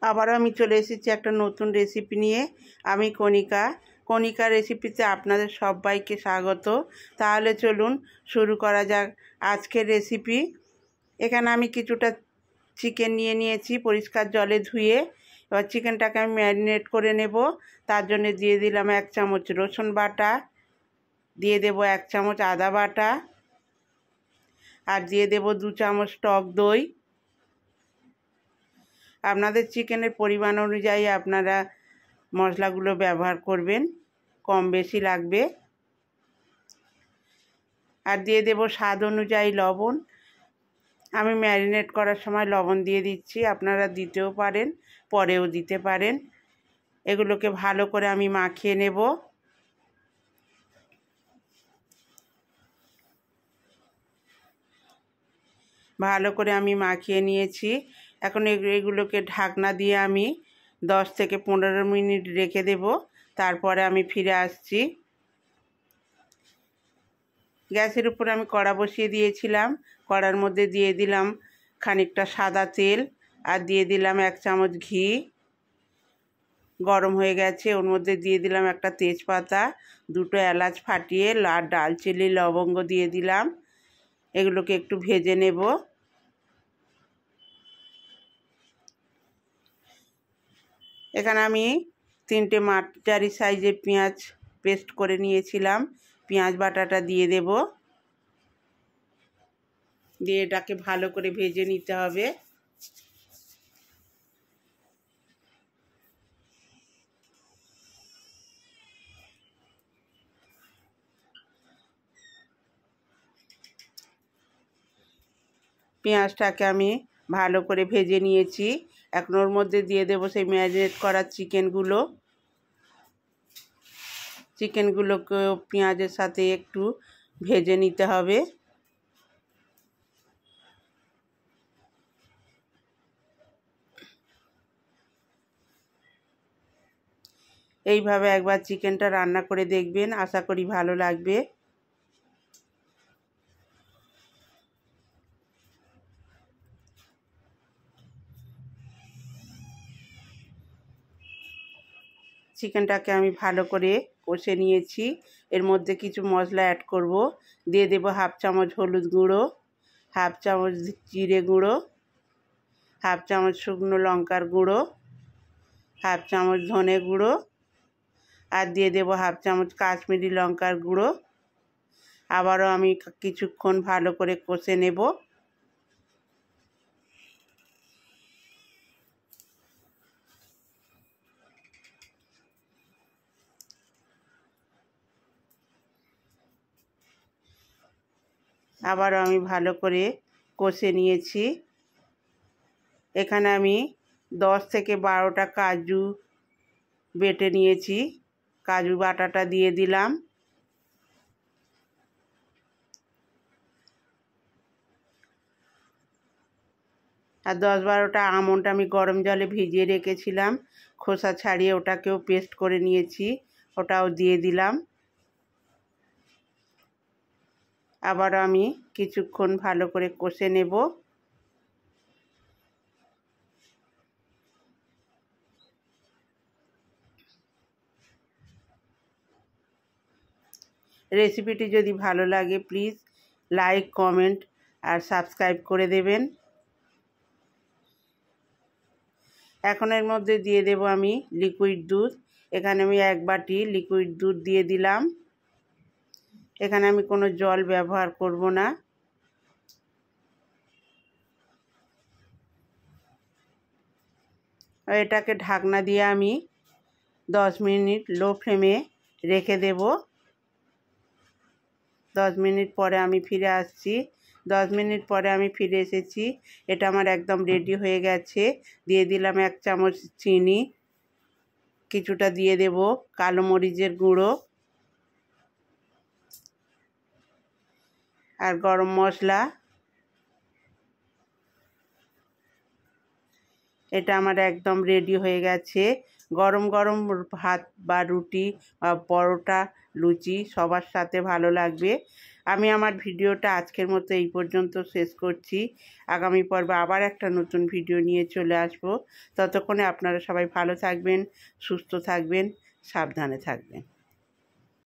আবারও আমি চলে এসেছি একটা নতুন রেসিপি নিয়ে। আমি কণিকা রেসিপিতে আপনাদের সবাইকে স্বাগত। তাহলে চলুন শুরু করা যাক আজকের রেসিপি। এখানে আমি কিছুটা চিকেন নিয়ে নিয়েছি পরিষ্কার জলে ধুয়ে। এবার চিকেনটাকে আমি ম্যারিনেট করে নেব। তার জন্য দিয়ে দিলাম 1 চামচ রসুন বাটা, দিয়ে দেব 1 চামচ আদা বাটা, আর দিয়ে দেব 2 চামচ টক দই। আপনাদের চিকেনের পরিমাণ অনুযায়ী আপনারা মশলাগুলো ব্যবহার করবেন, কম বেশি লাগবে। আর দিয়ে দেব স্বাদ অনুযায়ী লবণ। আমি ম্যারিনেট করার সময় লবণ দিয়ে দিচ্ছি, আপনারা দিতেও পারেন, পরেও দিতে পারেন। এগুলোকে ভালো করে আমি মাখিয়ে নেব। ভালো করে আমি মাখিয়ে নিয়েছি। এখন এগুলোকে ঢাকনা দিয়ে আমি 10 থেকে 15 মিনিট রেখে দেব। তারপরে আমি ফিরে আসছি। গ্যাসের উপরে আমি কড়া বসিয়ে দিয়েছিলাম। কড়ার মধ্যে দিয়ে দিলাম খানিকটা সাদা তেল, আর দিয়ে দিলাম 1 চামচ ঘি। গরম হয়ে গেছে, ওর মধ্যে দিয়ে দিলাম একটা তেজপাতা, 2টো এলাচ ফাটিয়ে, আর দারচিনি লবঙ্গ দিয়ে দিলাম। এগুলোকে একটু ভেজে নেব। এখানে আমি 3টে মাঝারি সাইজের পেঁয়াজ পেস্ট করে নিয়েছিলাম। পেঁয়াজ বাটাটা দিয়ে দেব, দিয়ে এটাকে ভালো করে ভেজে নিতে হবে। পেঁয়াজটাকে আমি ভালো করে ভেজে নিয়েছি। এখন ওর মধ্যে দিয়ে দেবো সেই ম্যারিনেট করা চিকেনগুলোকে পেঁয়াজের সাথে একটু ভেজে নিতে হবে। এইভাবে একবার চিকেনটা রান্না করে দেখবেন, আশা করি ভালো লাগবে। চিকেনটাকে আমি ভালো করে কষে নিয়েছি। এর মধ্যে কিছু মশলা অ্যাড করব। দিয়ে দেব 1/2 চামচ হলুদ গুঁড়ো, 1/2 চামচ জিরে গুঁড়ো, 1/2 চামচ শুকনো লঙ্কার গুঁড়ো, 1/2 চামচ ধনে গুঁড়ো, আর দিয়ে দেব 1/2 চামচ কাশ্মীরি লঙ্কার গুঁড়ো। আবারও আমি কিছুক্ষণ ভালো করে কষে নেব। আবারও আমি ভালো করে কষে নিয়েছি। এখানে আমি 10 থেকে 12টা কাজু বেটে নিয়েছি। কাজু বাটাটা দিয়ে দিলাম। আর 10-12টা আমন্ড আমি গরম জলে ভিজিয়ে রেখেছিলাম, খোসা ছাড়িয়ে ওটাকেও পেস্ট করে নিয়েছি, ওটাও দিয়ে দিলাম। আবার আমি কিছুক্ষণ ভালো করে কষে নেব। রেসিপিটি যদি ভালো লাগে প্লিজ লাইক, কমেন্ট আর সাবস্ক্রাইব করে দেবেন। এখন এর মধ্যে দিয়ে দেব আমি লিকুইড দুধ। এখানে আমি 1 বাটি লিকুইড দুধ দিয়ে দিলাম। এখানে আমি কোনো জল ব্যবহার করব না। এটাকে ঢাকনা দিয়ে আমি 10 মিনিট লো ফ্লেমে রেখে দেব। 10 মিনিট পরে আমি ফিরে আসছি। 10 মিনিট পরে আমি ফিরে এসেছি। এটা আমার একদম রেডি হয়ে গেছে। দিয়ে দিলাম 1 চামচ চিনি, কিছুটা দিয়ে দেব কালো মরিচের গুঁড়ো, আর গরম মশলা। এটা আমার একদম রেডি হয়ে গেছে। গরম গরম ভাত বা রুটি বা পরোটা লুচি সবার সাথে ভালো লাগবে। আমি আমার ভিডিওটা আজকের মতো এই পর্যন্ত শেষ করছি। আগামী পর্বে আবার একটা নতুন ভিডিও নিয়ে চলে আসব। ততক্ষণে আপনারা সবাই ভালো থাকবেন, সুস্থ থাকবেন, সাবধানে থাকবেন।